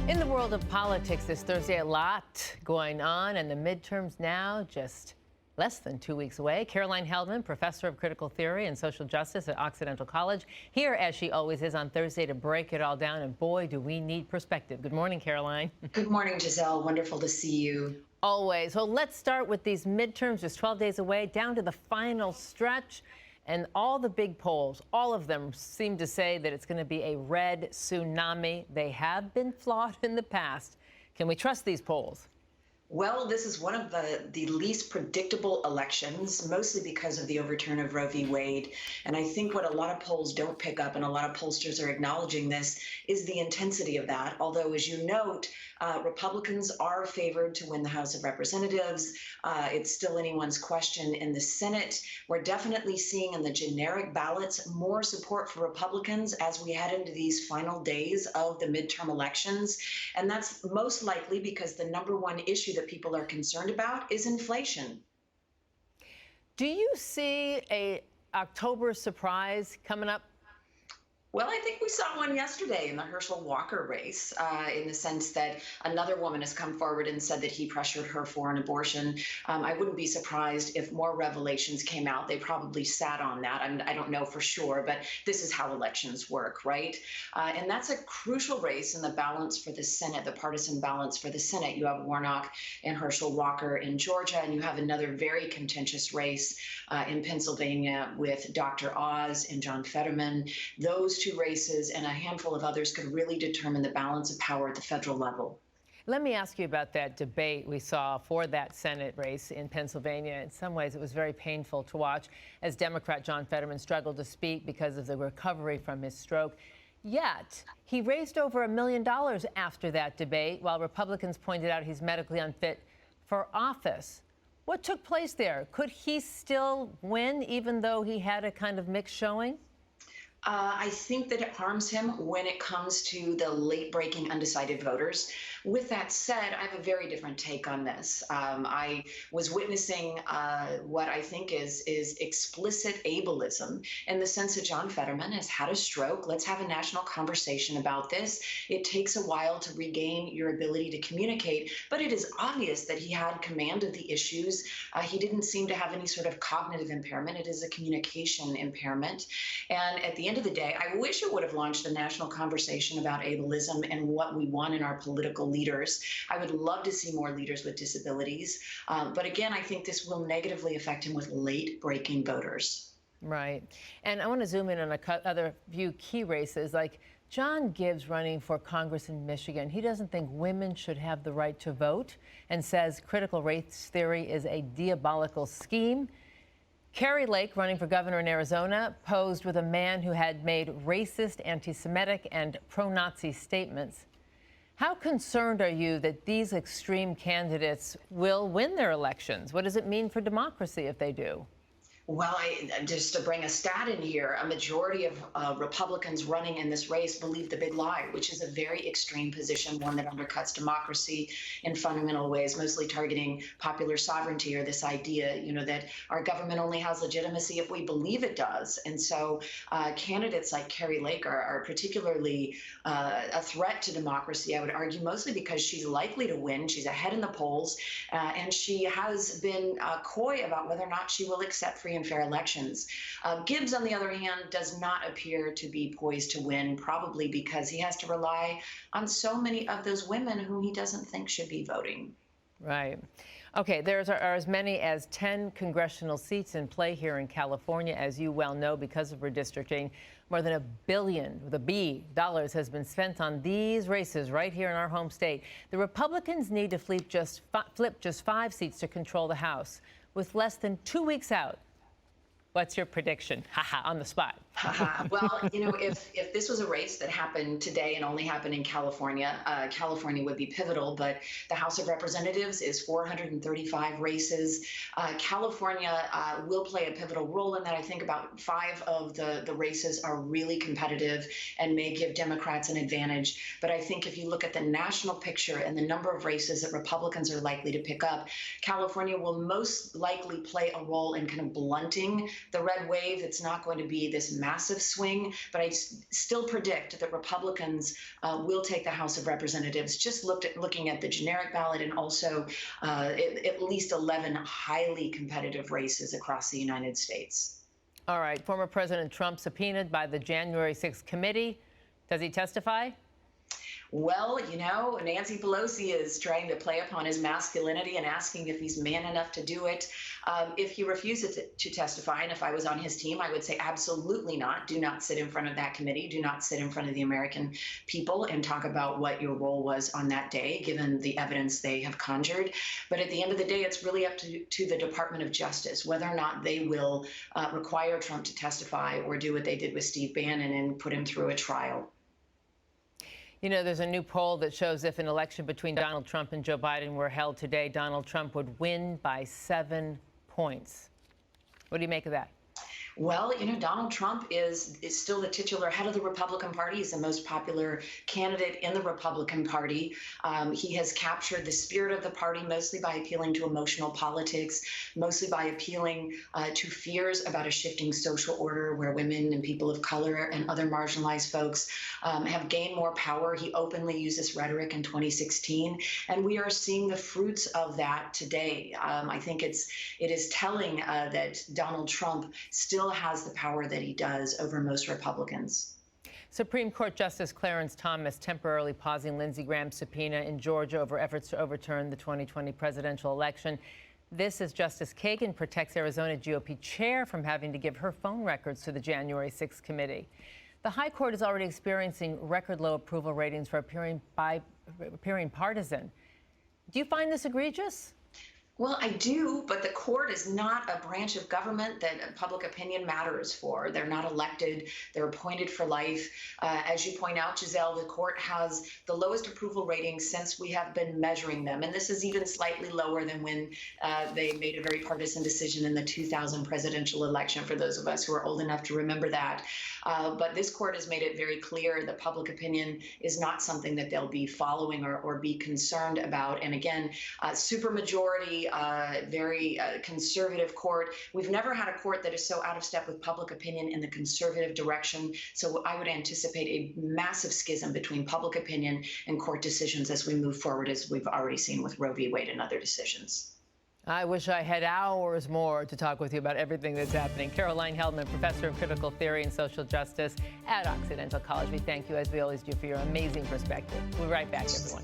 In the world of politics this Thursday, a lot going on, and the midterms now just less than 2 weeks away. Caroline Heldman, professor of critical theory and social justice at Occidental College, here as she always is on Thursday to break it all down. And boy, do we need perspective. Good morning, Caroline. Good morning, Giselle. Wonderful to see you. Always. Well, let's start with these midterms, just 12 days away, down to the final stretch. And all the big polls, all of them seem to say that it's going to be a red tsunami. They have been flawed in the past. Can we trust these polls? Well, this is one of the least predictable elections, mostly because of the overturn of Roe v. Wade. And I think what a lot of polls don't pick up, and a lot of pollsters are acknowledging this, is the intensity of that. Although, as you note, Republicans are favored to win the House of Representatives. It's still anyone's question in the Senate. We're definitely seeing in the generic ballots more support for Republicans as we head into these final days of the midterm elections. And that's most likely because the number one issue that people are concerned about is inflation. Do you see a October surprise coming up? Well, I think we saw one yesterday in the Herschel Walker race, in the sense that another woman has come forward and said that he pressured her for an abortion. I wouldn't be surprised if more revelations came out. They probably sat on that. I don't know for sure, but this is how elections work, right? And that's a crucial race in the balance for the Senate, the partisan balance for the Senate. You have Warnock and Herschel Walker in Georgia, and you have another very contentious race in Pennsylvania with Dr. Oz and John Fetterman. Those two races and a handful of others could really determine the balance of power at the federal level. Let me ask you about that debate we saw for that Senate race in Pennsylvania. In some ways, it was very painful to watch as Democrat John Fetterman struggled to speak because of the recovery from his stroke. Yet, he raised over $1 million after that debate, while Republicans pointed out he's medically unfit for office. What took place there? Could he still win, even though he had a kind of mixed showing? I think that it harms him when it comes to the late-breaking undecided voters. With that said, I have a very different take on this. I was witnessing what I think is explicit ableism in the sense that John Fetterman has had a stroke. Let's have a national conversation about this. It takes a while to regain your ability to communicate, but it is obvious that he had command of the issues. He didn't seem to have any sort of cognitive impairment. It is a communication impairment. And at the end of the day, I wish it would have launched a national conversation about ableism and what we want in our political leaders. I would love to see more leaders with disabilities. But again, I think this will negatively affect him with late-breaking voters. Right. And I want to zoom in on other few key races, like John Gibbs running for Congress in Michigan. He doesn't think women should have the right to vote and says critical race theory is a diabolical scheme. Kerry Lake, running for governor in Arizona, posed with a man who had made racist, anti-Semitic, and pro-Nazi statements. How concerned are you that these extreme candidates will win their elections? What does it mean for democracy if they do? Well, just to bring a stat in here, a majority of Republicans running in this race believe the big lie, which is a very extreme position, one that undercuts democracy in fundamental ways, mostly targeting popular sovereignty or this idea, that our government only has legitimacy if we believe it does. And so candidates like Kerry Lake are particularly a threat to democracy, I would argue, mostly because she's likely to win. She's ahead in the polls, and she has been coy about whether or not she will accept free and fair elections. Gibbs, on the other hand, does not appear to be poised to win, probably because he has to rely on so many of those women who he doesn't think should be voting. Right. Okay, there are as many as 10 congressional seats in play here in California, as you well know, because of redistricting. More than $1 billion, with a B, dollars has been spent on these races right here in our home state. The Republicans need to flip just 5 seats to control the House. With less than 2 weeks out, what's your prediction? Haha, on the spot. Well, if this was a race that happened today and only happened in California, California would be pivotal, but the House of Representatives is 435 races. California will play a pivotal role in that. I think about 5 of the races are really competitive and may give Democrats an advantage. But I think if you look at the national picture and the number of races that Republicans are likely to pick up, California will most likely play a role in kind of blunting the red wave. It's not going to be this massive swing, but I still predict that Republicans will take the House of Representatives, just looking at the generic ballot and also at least 11 highly competitive races across the United States. All right. Former President Trump subpoenaed by the January 6th committee. Does he testify? Well, you know, Nancy Pelosi is trying to play upon his masculinity and asking if he's man enough to do it. If he refuses to testify, and if I was on his team, I would say absolutely not. Do not sit in front of that committee. Do not sit in front of the American people and talk about what your role was on that day, given the evidence they have conjured. But at the end of the day, it's really up to the Department of Justice, whether or not they will require Trump to testify or do what they did with Steve Bannon and put him through a trial. You know, there's a new poll that shows if an election between Donald Trump and Joe Biden were held today, Donald Trump would win by 7 points. What do you make of that? Well, you know, Donald Trump is still the titular head of the Republican Party. He's the most popular candidate in the Republican Party. He has captured the spirit of the party mostly by appealing to emotional politics, mostly by appealing to fears about a shifting social order where women and people of color and other marginalized folks have gained more power. He openly used this rhetoric in 2016, and we are seeing the fruits of that today. I think it is telling that Donald Trump still has the power that he does over most Republicans. Supreme Court Justice Clarence Thomas temporarily pausing Lindsey Graham's subpoena in Georgia over efforts to overturn the 2020 presidential election. This as Justice Kagan protects Arizona GOP chair from having to give her phone records to the January 6th committee. The High Court is already experiencing record low approval ratings for appearing partisan. Do you find this egregious? Well, I do, but the court is not a branch of government that public opinion matters for. They're not elected. They're appointed for life. As you point out, Giselle, the court has the lowest approval ratings since we have been measuring them. And this is even slightly lower than when they made a very partisan decision in the 2000 presidential election, for those of us who are old enough to remember that. But this court has made it very clear that public opinion is not something that they'll be following or be concerned about. And again, supermajority, very conservative court. We've never had a court that is so out of step with public opinion in the conservative direction. So I would anticipate a massive schism between public opinion and court decisions as we move forward, as we've already seen with Roe v. Wade and other decisions. I wish I had hours more to talk with you about everything that's happening. Caroline Heldman, professor of critical theory and social justice at Occidental College. We thank you, as we always do, for your amazing perspective. We'll be right back, everyone.